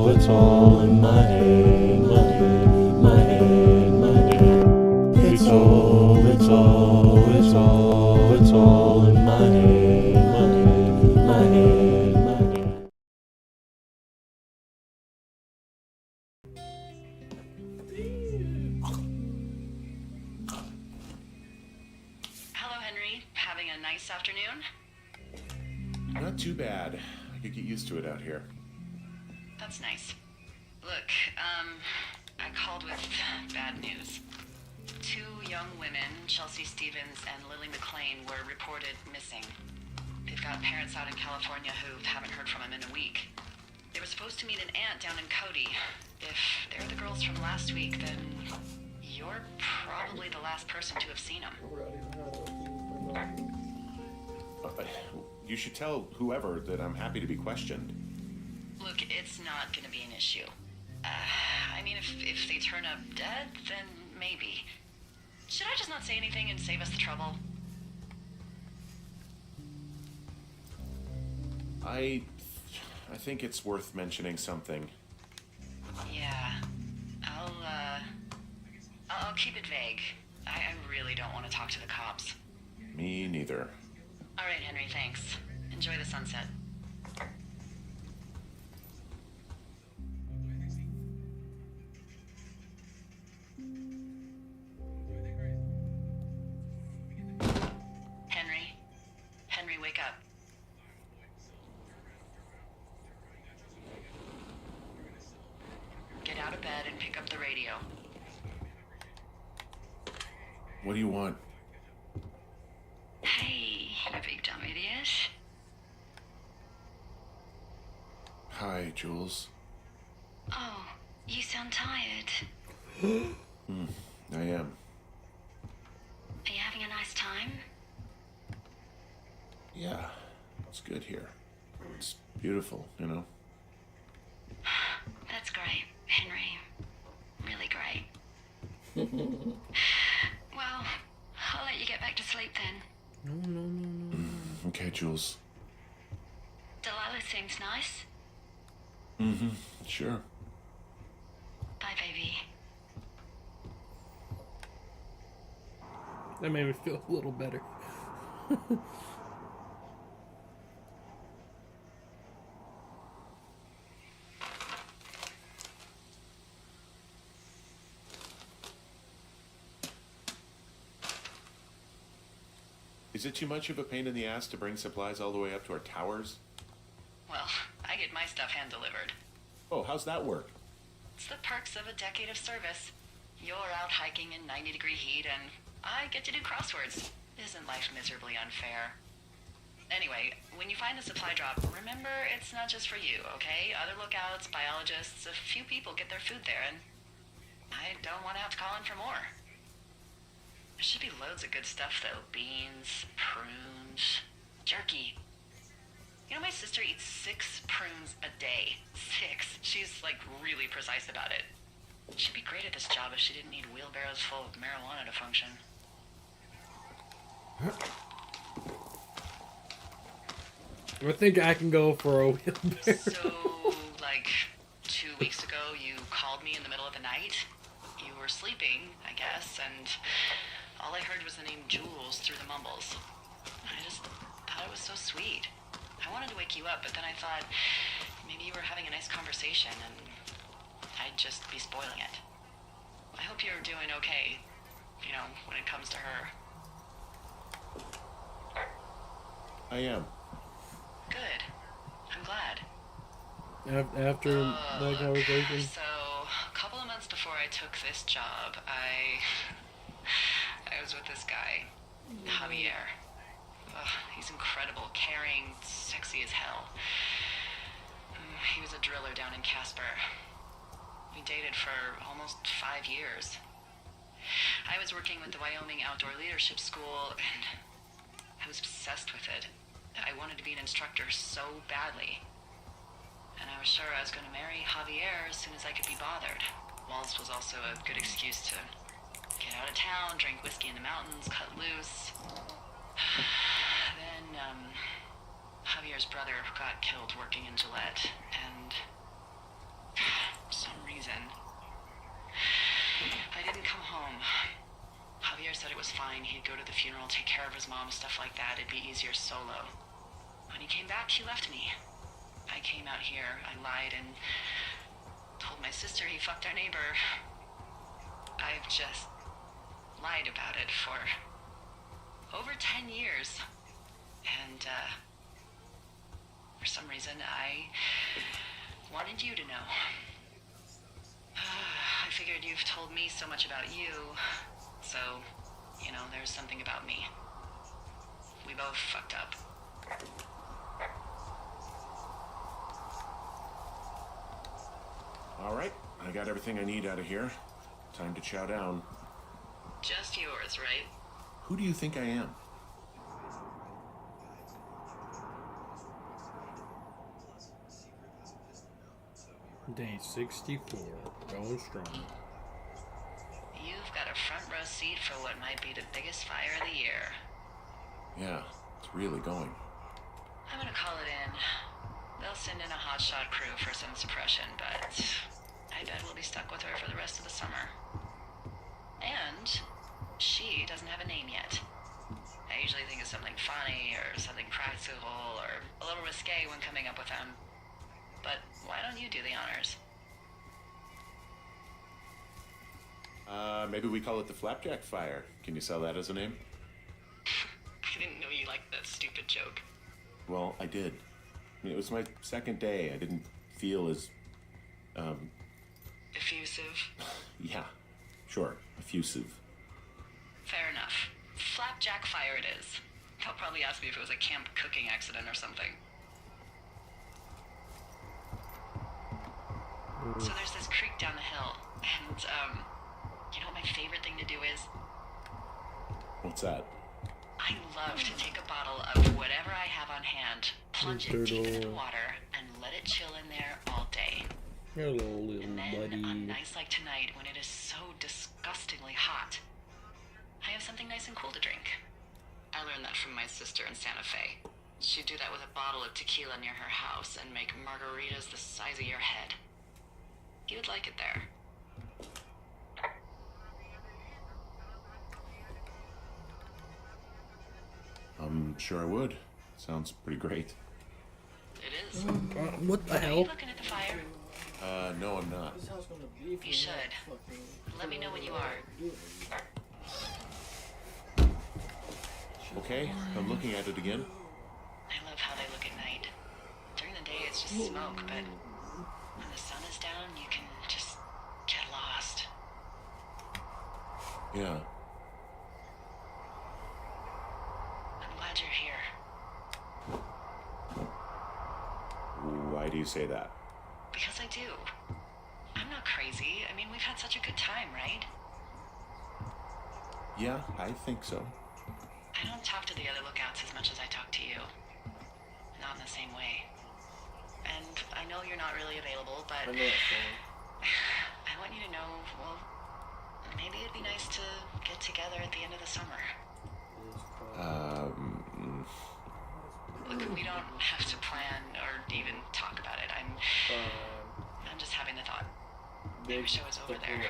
It's all in my head, my head, my head, my head. It's all in my head, my head, my head, my head. Hello, Henry. Having a nice afternoon? Not too bad. I could get used to it out here. That's nice. Look, I called with bad news. 2 young women, Chelsea Stevens and Lily McLean, were reported missing. They've got parents out in California who haven't heard from them in a week. They were supposed to meet an aunt down in Cody. If they're the girls from last week, then you're probably the last person to have seen them. You should tell whoever that I'm happy to be questioned. Look, it's not gonna be an issue. I mean, if they turn up dead, then maybe. Should I just not say anything and save us the trouble? I think it's worth mentioning something. Yeah. I'll keep it vague. I really don't want to talk to the cops. Me neither. All right, Henry, thanks. Enjoy the sunset. Henry, wake up. Get out of bed and pick up the radio. What do you want? Hey, you big dumb idiot. Hi, Jules. Oh, you sound tired. I am. Are you having a nice time? Yeah, it's good here. It's beautiful, you know? That's great, Henry. Really great. Well, I'll let you get back to sleep then. No. Okay, Jules. Delilah seems nice. Sure. Bye, baby. That made me feel a little better. Is it too much of a pain in the ass to bring supplies all the way up to our towers? Well, I get my stuff hand-delivered. Oh, how's that work? It's the perks of a decade of service. You're out hiking in 90-degree heat, and I get to do crosswords. Isn't life miserably unfair? Anyway, when you find the supply drop, remember it's not just for you, okay? Other lookouts, biologists, a few people get their food there, and I don't want to have to call in for more. There should be loads of good stuff, though. Beans, prunes, jerky. You know, my sister eats 6 prunes a day. 6. She's, like, really precise about it. She'd be great at this job if she didn't need wheelbarrows full of marijuana to function. I think I can go for a wheelbarrow. So, like, 2 weeks ago, you called me in the middle of the night. You were sleeping, I guess, and all I heard was the name Jules through the mumbles. I just thought it was so sweet. I wanted to wake you up, but then I thought maybe you were having a nice conversation and I'd just be spoiling it. I hope you're doing okay, you know, when it comes to her. I am. Good. I'm glad. After that conversation? So, a couple of months before I took this job, I was with this guy, Javier. He's incredible, caring, sexy as hell. He was a driller down in Casper. We dated for almost 5 years. I was working with the Wyoming Outdoor Leadership School, and I was obsessed with it. I wanted to be an instructor so badly. And I was sure I was going to marry Javier as soon as I could be bothered. Walls was also a good excuse to get out of town, drink whiskey in the mountains, cut loose. Then, Javier's brother got killed working in Gillette, and was fine. He'd go to the funeral, take care of his mom, stuff like that. It'd be easier solo. When he came back, he left me. I came out here, I lied, and told my sister he fucked our neighbor. I've just lied about it for over 10 years. And, for some reason, I wanted you to know. I figured you've told me so much about you, so, you know, there's something about me. We both fucked up. All right, I got everything I need out of here. Time to chow down. Just yours, right? Who do you think I am? Day 64. Going strong. You've got a front row seat for what might be the biggest fire of the year. Yeah, it's really going. I'm gonna call it in. They'll send in a hotshot crew for some suppression, but I bet we'll be stuck with her for the rest of the summer. And she doesn't have a name yet. I usually think of something funny or something practical or a little risque when coming up with them. But why don't you do the honors? Maybe we call it the FlapJack Fire. Can you sell that as a name? I didn't know you liked that stupid joke. Well, I did. I mean, it was my second day. I didn't feel as, Effusive. yeah, sure, effusive. Fair enough. FlapJack Fire it is. They'll probably ask me if it was a camp cooking accident or something. So there's this creek down the hill, and, you know what my favorite thing to do is? What's that? I love to take a bottle of whatever I have on hand, plunge it deep into the water, and let it chill in there all day. Hello, little And then, buddy. on nights like tonight, when it is so disgustingly hot, I have something nice and cool to drink. I learned that from my sister in Santa Fe. She'd do that with a bottle of tequila near her house and make margaritas the size of your head. You would like it there. I'm sure I would. Sounds pretty great. It is. What the Are you hell? looking at the fire? No, I'm not. You should. Let me know when you are. Okay, I'm looking at it again. I love how they look at night. During the day, it's just smoke, but when the sun is down, you can just get lost. Yeah. I'm glad you're here. Why do you say that? Because I do. I'm not crazy. I mean, we've had such a good time, right? Yeah, I think so. I don't talk to the other lookouts as much as I talk to you. Not in the same way. And I know you're not really available, but I want you to know, well, maybe it'd be nice to get together at the end of the summer. Look, we don't have to plan or even talk about it. I'm just having the thought. Maybe show is over there.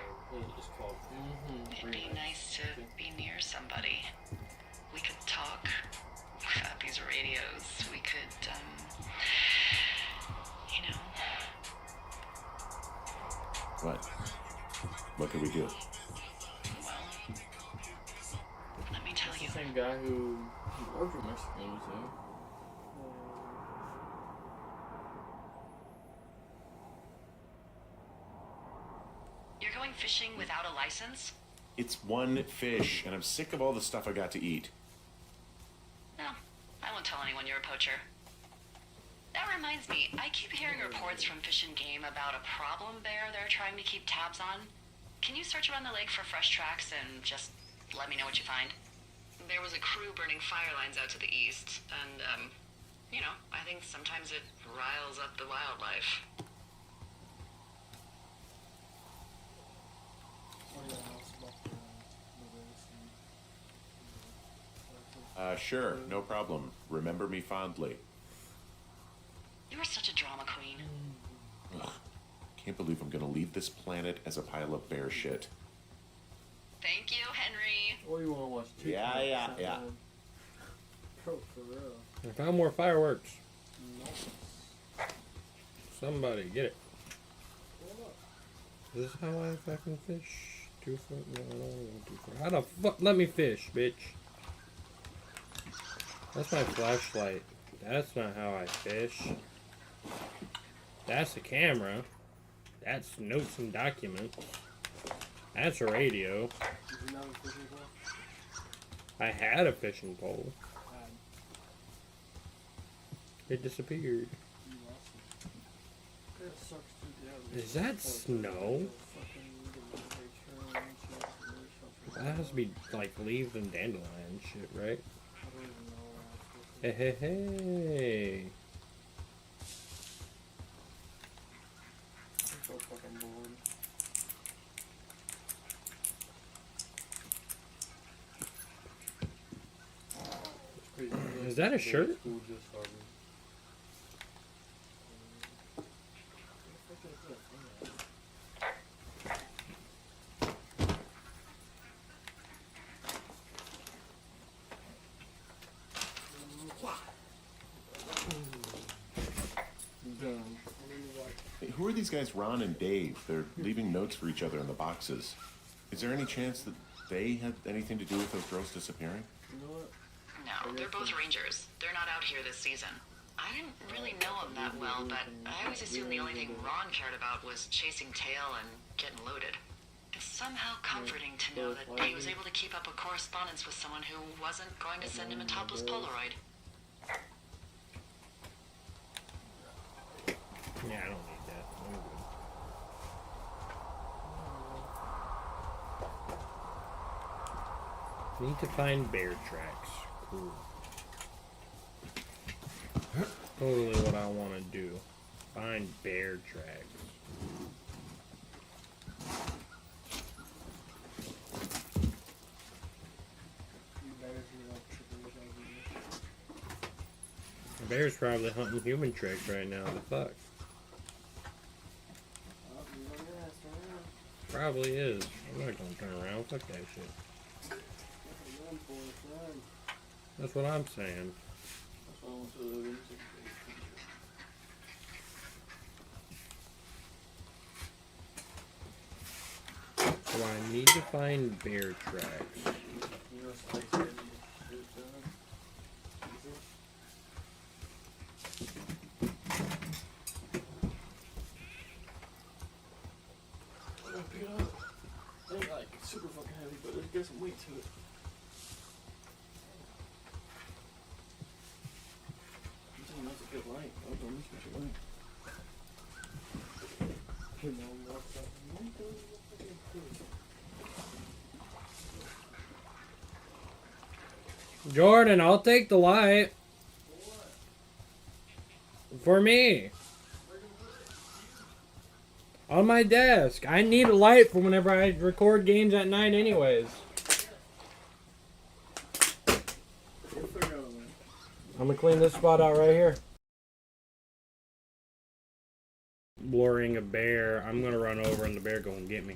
It'd be nice to be near somebody. We could talk about these radios. We could, you know. What? What could we do? Well, let me tell you. Same guy who worked with Mexicans, You're going fishing without a license? It's one fish, and I'm sick of all the stuff I got to eat. No, I won't tell anyone you're a poacher. That reminds me, I keep hearing reports from Fish and Game about a problem bear they're trying to keep tabs on. Can you search around the lake for fresh tracks and just let me know what you find? There was a crew burning fire lines out to the east, and, you know, I think sometimes it riles up the wildlife. Sure, no problem. Remember me fondly. You're such a drama queen. Ugh, can't believe I'm gonna leave this planet as a pile of bear shit. Thank you, Henry. Or you want to watch TikTok? Yeah. Bro, for real. I found more fireworks. No. Somebody get it. What? Is this how I fucking fish? 2 foot? No, I don't want 2 foot. How the fuck? Let me fish, bitch. That's my flashlight. That's not how I fish. That's a camera. That's notes and documents. That's a radio. Did you not have a fishing pole? I had a fishing pole. God, It disappeared. you lost it. That sucks too. Yeah, Is that snow? That has to be like leaves and dandelion shit, right? I don't even know where I'm supposed to. Hey, hey, hey. I'm so fucking bored. It's crazy. Is that a shirt? School just started. Hey, who are these guys, Ron and Dave? They're leaving notes for each other in the boxes. Is there any chance that they had anything to do with those girls disappearing? You know what? No, they're both rangers. They're not out here this season. I didn't really know them that well, but I always assumed the only thing Ron cared about was chasing tail and getting loaded. It's somehow comforting to know that he was able to keep up a correspondence with someone who wasn't going to send him a topless Polaroid. Yeah, I don't need that. I'm good. Need to find bear tracks. Cool. Totally what I want to do. Find bear tracks. The bear's probably hunting human tracks right now. The fuck? Probably is. I'm not gonna turn around. Fuck that shit. That's what I'm saying. So I need to find bear tracks. Pick it up. It ain't like super fucking heavy, but it's got some weight to it. That's a good light. Oh, don't miss my light. You know what's up? Jordan, I'll take the light. For me. On my desk. I need a light for whenever I record games at night anyways. I'm gonna clean this spot out right here. Blurring a bear. I'm gonna run over and the bear go and get me.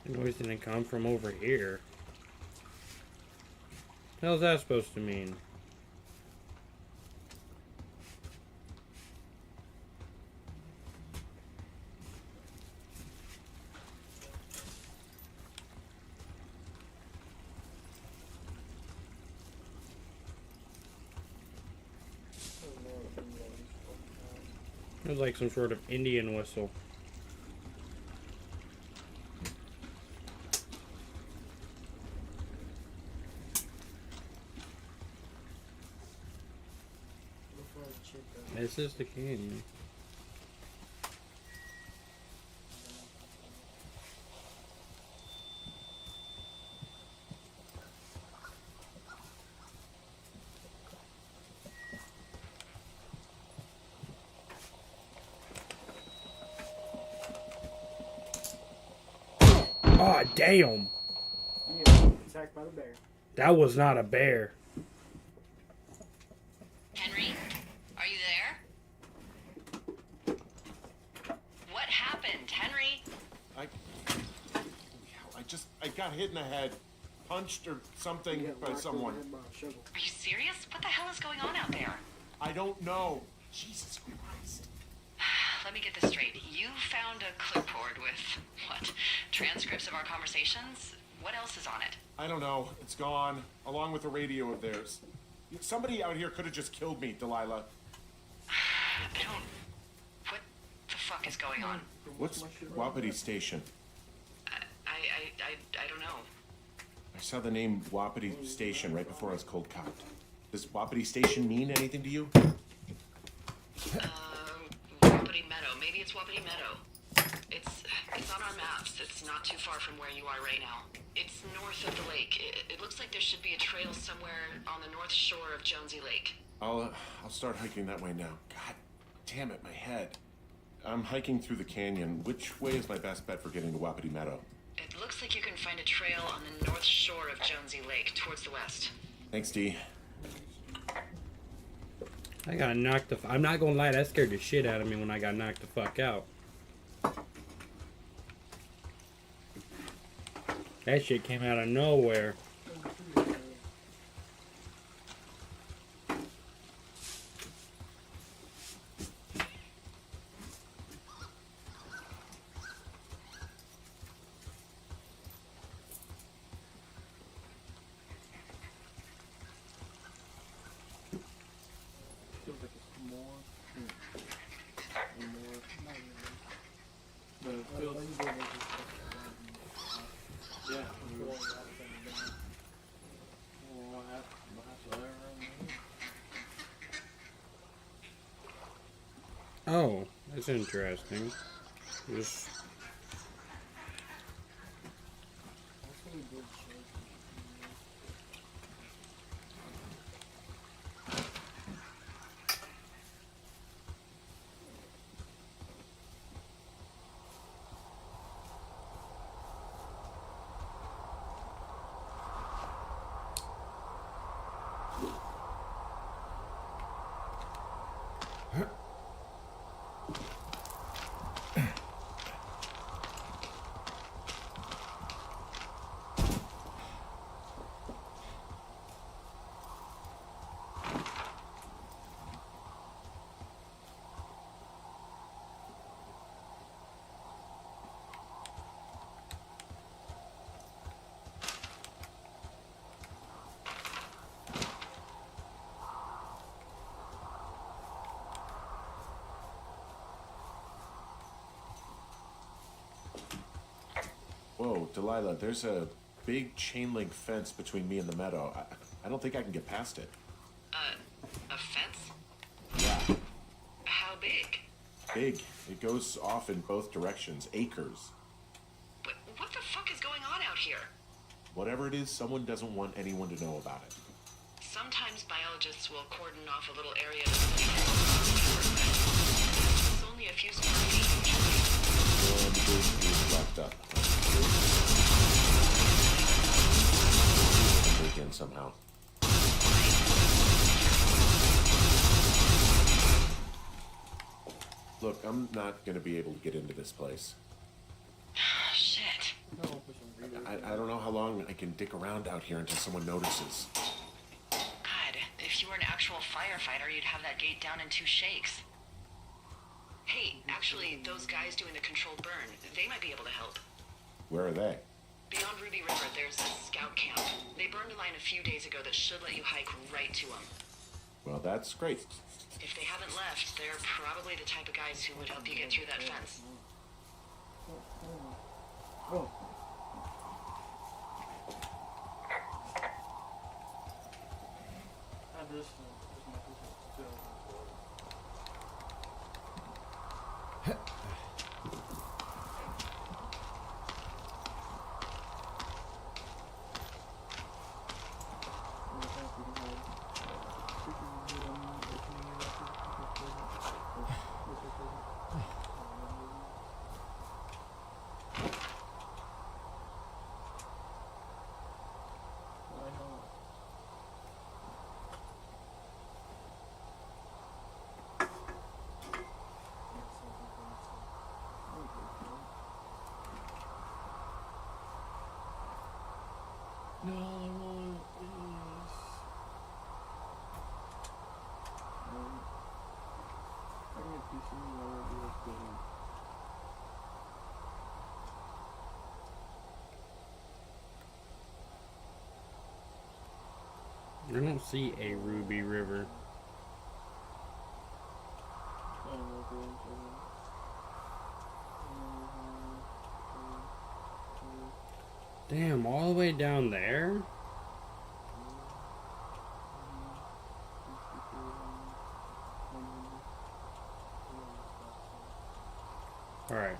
The noise didn't come from over here. What the hell's that supposed to mean? It was like some sort of Indian whistle. This is the canyon. Oh, damn. Yeah, attacked by the bear. That was not a bear. Henry, are you there? What happened, Henry? I got hit in the head, punched or something You got by whacked over someone. the head by a shovel. Are you serious? What the hell is going on out there? I don't know. Jesus Christ. Let me get this straight. You found a clipboard with, what, transcripts of our conversations? What else is on it? I don't know. It's gone, along with the radio of theirs. Somebody out here could have just killed me, Delilah. I don't... What the fuck is going on? What's Wapiti Station? I don't know. I saw the name Wapiti Station right before I was cold cocked. Does Wapiti Station mean anything to you? Wapiti Meadow. Maybe it's Wapiti Meadow. It's on our maps. It's not too far from where you are right now. It's north of the lake. It looks like there should be a trail somewhere on the north shore of Jonesy Lake. I'll start hiking that way now. God damn it, my head. I'm hiking through the canyon. Which way is my best bet for getting to Wapiti Meadow? It looks like you can find a trail on the north shore of Jonesy Lake, towards the west. Thanks, D. I got knocked the... I'm not gonna lie, that scared the shit out of me when I got knocked the fuck out. That shit came out of nowhere. Feels like it's more. And more. But it feels. Yeah. What happened? Oh, that's interesting. Just... Whoa, Delilah, there's a big chain link fence between me and the meadow. I don't think I can get past it. A fence? Yeah, How big? big. It goes off in both directions, acres. What the fuck is going on out here? Whatever it is, someone doesn't want anyone to know about it. Sometimes biologists will cordon off a little area to study. It's only a few square feet. And the gate is locked up. Break in somehow. Look, I'm not gonna be able to get into this place. Shit. I don't know how long I can dick around out here until someone notices. God, if you were an actual firefighter, you'd have that gate down in 2 shakes. Hey, actually, those guys doing the controlled burn, they might be able to help. Where are they? Beyond Ruby River, there's a scout camp. They burned a line a few days ago that should let you hike right to them. Well, that's great. If they haven't left, they're probably the type of guys who would help you get through that fence. Oh. I just I don't see a Ruby River. Damn, all the way down there? Alright.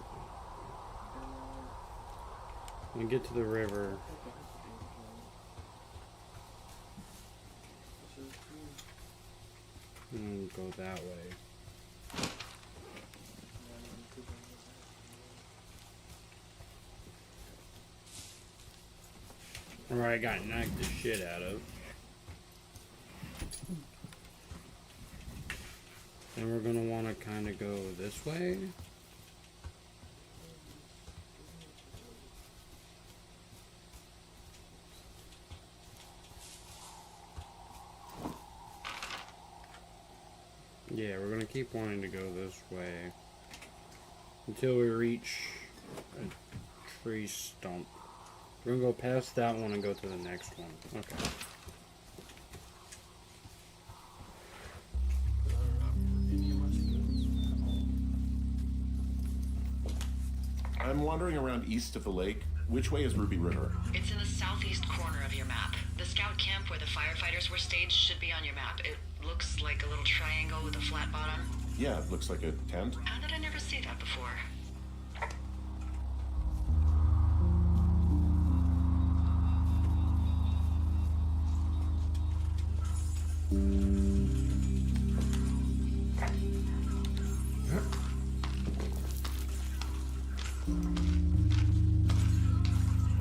When we get to the river. Go that way. Alright, got knocked the shit out of. And we're gonna wanna kinda go this way. Yeah, we're gonna keep wanting to go this way until we reach a tree stump. We're gonna go past that one and go to the next one. Okay. I'm wandering around east of the lake. Which way is Ruby River? It's in the southeast corner of your map. The scout camp where the firefighters were staged should be on your map. It looks like a little triangle with a flat bottom. Yeah, it looks like a tent. How did I never see that before?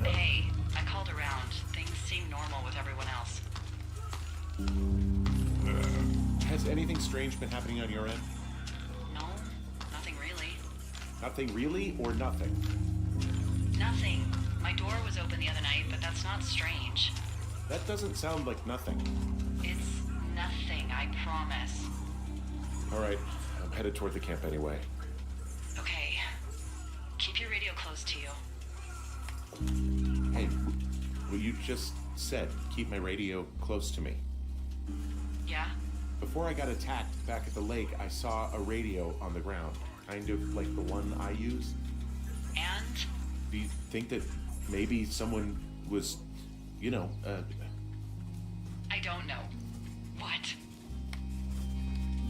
Hey, I called around. Things seem normal with everyone else. Has anything strange been happening on your end? No, nothing really. Nothing really, or nothing? Nothing. My door was open the other night, but that's not strange. That doesn't sound like nothing. It's nothing, I promise. All right, I'm headed toward the camp anyway. Okay. Keep your radio close to you. Hey, what you just said, keep my radio close to me. Yeah? Before I got attacked back at the lake, I saw a radio on the ground, kind of like the one I use. And? Do you think that maybe someone was, I don't know. What?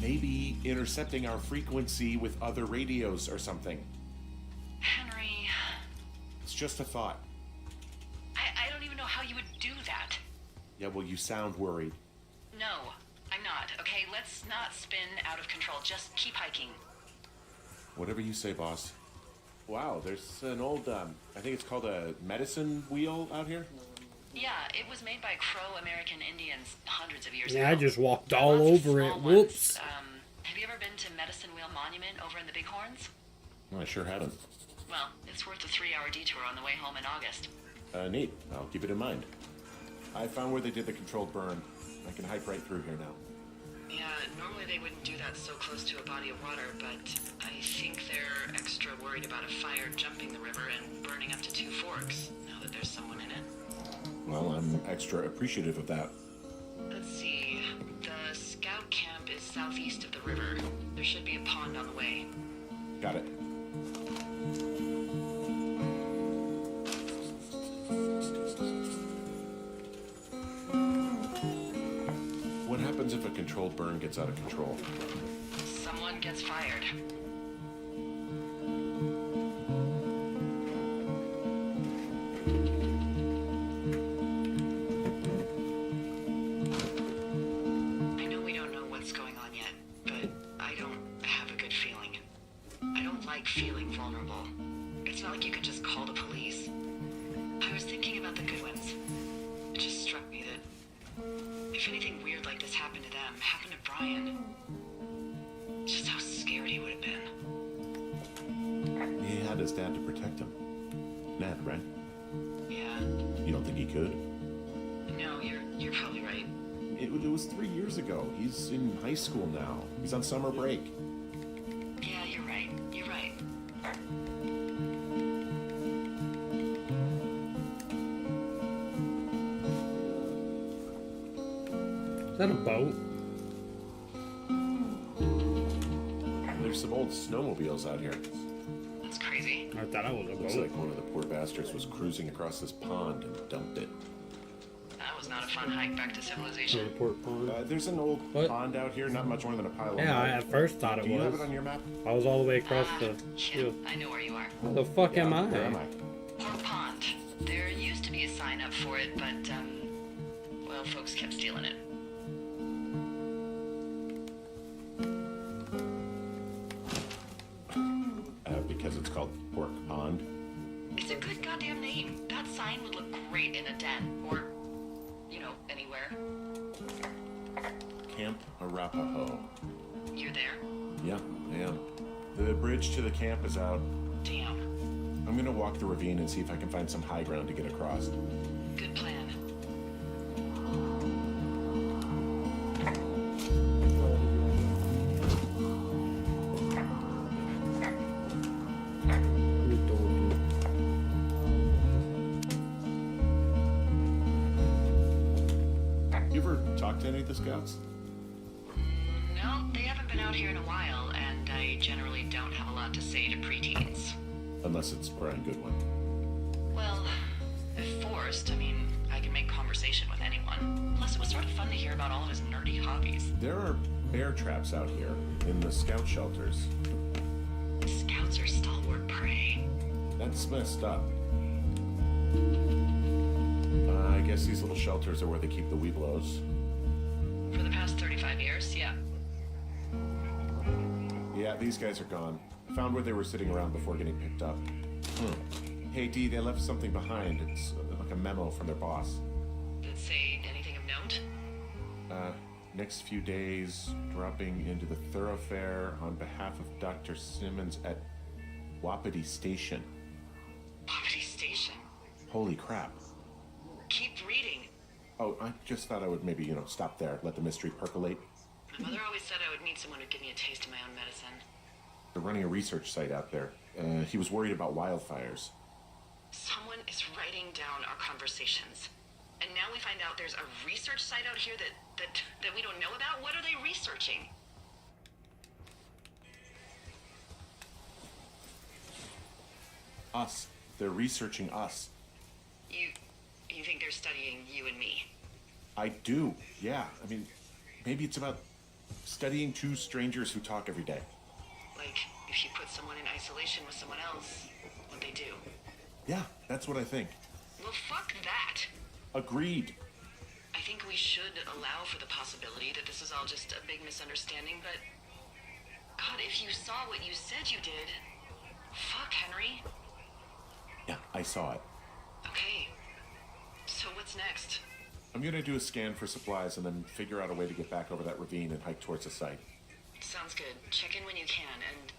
maybe intercepting our frequency with other radios or something? Henry, It's just a thought. I don't even know how you would do that. Yeah, well, you sound worried. No, I'm not. Okay, let's not spin out of control. Just keep hiking. Whatever you say, boss. Wow, there's an old, I think it's called a medicine wheel out here. Yeah, it was made by Crow American Indians hundreds of years ago. Yeah, I just walked There are all lots of over it. small Whoops. ones. Have you ever been to Medicine Wheel Monument over in the Bighorns? No, I sure haven't. Well, it's worth a 3-hour detour on the way home in August. Neat. I'll keep it in mind. I found where they did the controlled burn. I can hike right through here now. Yeah, normally they wouldn't do that so close to a body of water, but I think they're extra worried about a fire jumping the river and burning up to 2 forks, now that there's someone in it. Well, I'm extra appreciative of that. Let's see. The scout camp is southeast of the river. There should be a pond on the way. Got it. What happens if a controlled burn gets out of control? Someone gets fired. I know we don't know what's going on yet, but I don't have a good feeling. I don't like feeling vulnerable. It's not like you could just call the police. I was thinking about the Goodwins. It just struck me that if anything weird like this happened to them, happened to Brian, just how scared he would have been. He had his dad to protect him. Ned, right? Yeah. You don't think he could? No, you're probably right. It was 3 years ago. He's in high school now. He's on summer break. Is that a boat? There's some old snowmobiles out here. That's crazy. I thought it was a Looks boat. like one of the poor bastards was cruising across this pond and dumped it. That was not a fun hike back to civilization. Airport pond. There's an old What? pond out here, not much more than a pile of Yeah, I mud. at first thought it Do you have was. it on your map? I was all the way across the Yeah, field. I know where you are. Where the fuck am I? Where am I? Pork Pond. There used to be a sign up for it, but, well, folks kept stealing it. Because it's called Pork Pond. It's a good goddamn name. That sign would look great in a den, or, you know, anywhere. Camp Arapaho. You're there? Yeah, I am. The bridge to the camp is out. Damn. I'm gonna walk the ravine and see if I can find some high ground to get across. Good plan. You ever talk to any of the scouts? No, they haven't been out here in a while, and I generally don't have a lot to say to preteens. Unless it's Brian Goodwin. Well, if forced, I mean, I can make conversation with anyone. Plus, it was sort of fun to hear about all of his nerdy hobbies. There are bear traps out here in the scout shelters. Scouts are stalwart prey. That's messed up. I guess these little shelters are where they keep the Weeblos. For the past 35 years, yeah. Yeah, these guys are gone. Found where they were sitting around before getting picked up. Hey, Dee, they left something behind. It's like a memo from their boss. Did it say anything of note? Next few days, dropping into the thoroughfare on behalf of Dr. Simmons at Wapiti Station. Poverty Station. Holy crap. Keep reading. Oh, I just thought I would maybe, stop there, let the mystery percolate. My mother always said I would meet someone who'd give me a taste of my own medicine. They're running a research site out there. He was worried about wildfires. Someone is writing down our conversations. And now we find out there's a research site out here that we don't know about? What are they researching? Us. They're researching us. You think they're studying you and me? I do, yeah. I mean, maybe it's about studying two strangers who talk every day. Like, if you put someone in isolation with someone else, what they do? Yeah, that's what I think. Well, fuck that. Agreed. I think we should allow for the possibility that this is all just a big misunderstanding, but... God, if you saw what you said you did... Fuck, Henry. Yeah, I saw it. Okay. So what's next? I'm gonna do a scan for supplies and then figure out a way to get back over that ravine and hike towards the site. Sounds good. Check in when you can, and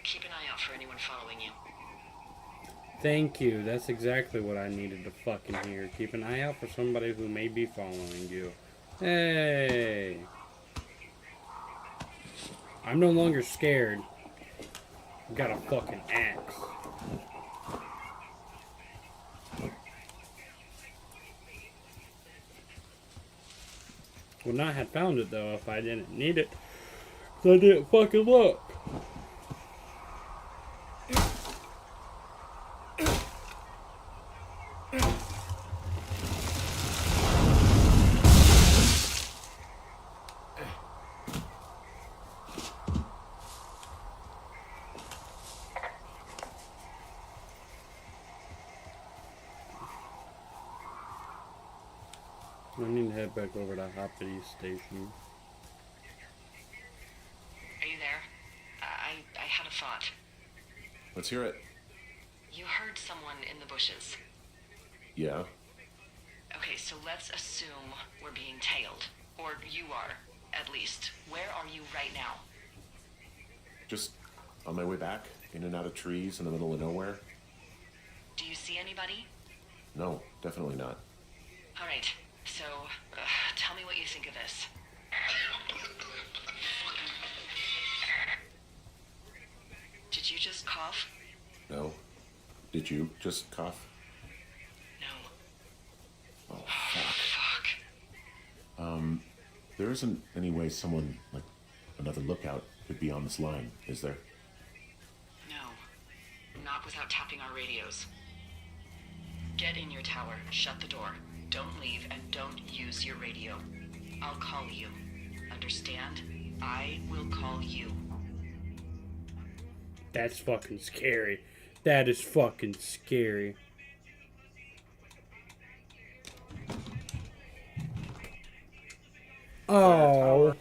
keep an eye out for anyone following you. Thank you. That's exactly what I needed to fucking hear. Keep an eye out for somebody who may be following you. Hey. I'm no longer scared. I've got a fucking axe. Would not have found it though if I didn't need it. 'Cause I didn't fucking look. I need to head back over to Hoppity Station. Are you there? I had a thought. Let's hear it. You heard someone in the bushes. Yeah. Okay, so let's assume we're being tailed. Or you are, at least. Where are you right now? Just on my way back, in and out of trees in the middle of nowhere. Do you see anybody? No, definitely not. All right, so tell me what you think of this. Did you just cough? No. Did you just cough? No. Oh, fuck. Fuck. There isn't any way someone, like another lookout, could be on this line, is there? No. Not without tapping our radios. Get in your tower, shut the door. Don't leave, and don't use your radio. I'll call you. Understand? I will call you. That's fucking scary. That is fucking scary. Oh.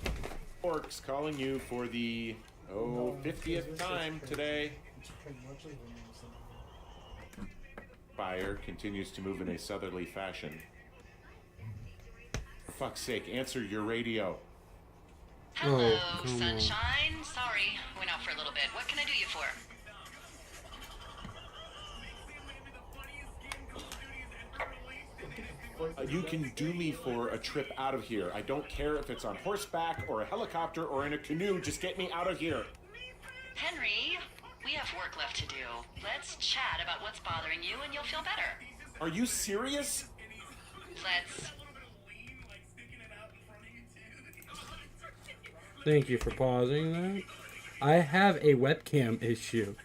Orcs calling you for the, 50th time today. Fire continues to move in a southerly fashion. For fuck's sake, answer your radio. Hello, Oh, come on. sunshine. Sorry, went out for a little bit. What can I do you for? You can do me for a trip out of here. I don't care if it's on horseback or a helicopter or in a canoe. Just get me out of here. Henry, we have work left to do. Let's chat about what's bothering you and you'll feel better. Are you serious? Let's... Thank you for pausing that. I have a webcam issue.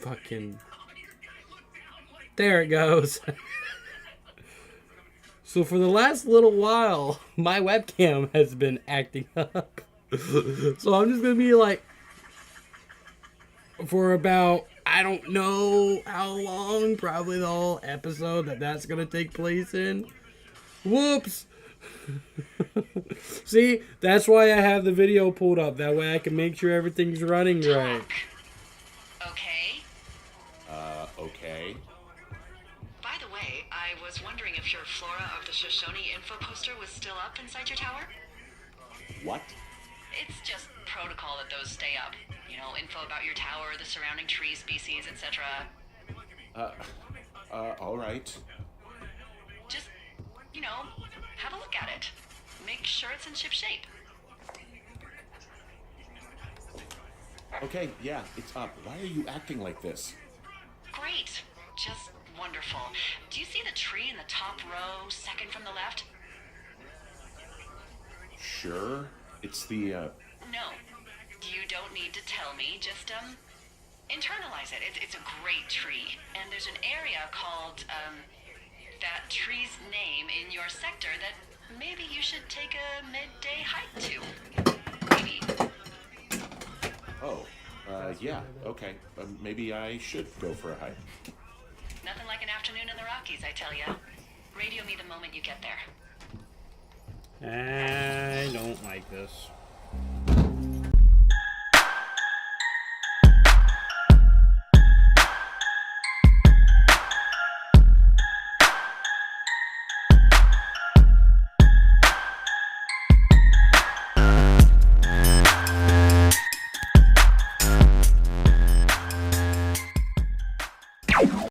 Fucking... There it goes. So for the last little while, my webcam has been acting up. So I'm just gonna be like... For about... I don't know how long, probably the whole episode that's going to take place in. Whoops! See, that's why I have the video pulled up. That way I can make sure everything's running right. Okay? Okay. By the way, I was wondering if your Flora of the Shoshone info poster was still up inside your tower? What? It's just protocol that those stay up. You know, info about your tower, the surrounding tree species, etc. All right. Just, you know, have a look at it. Make sure it's in ship shape. Okay, yeah, it's up. Why are you acting like this? Great. Just wonderful. Do you see the tree in the top row, second from the left? Sure. It's the, No. You don't need to tell me. Just, internalize it. It's a great tree. And there's an area called, that tree's name in your sector that maybe you should take a midday hike to. Maybe. Oh, yeah, okay. Maybe I should go for a hike. Nothing like an afternoon in the Rockies, I tell ya. Radio me the moment you get there. I don't like this.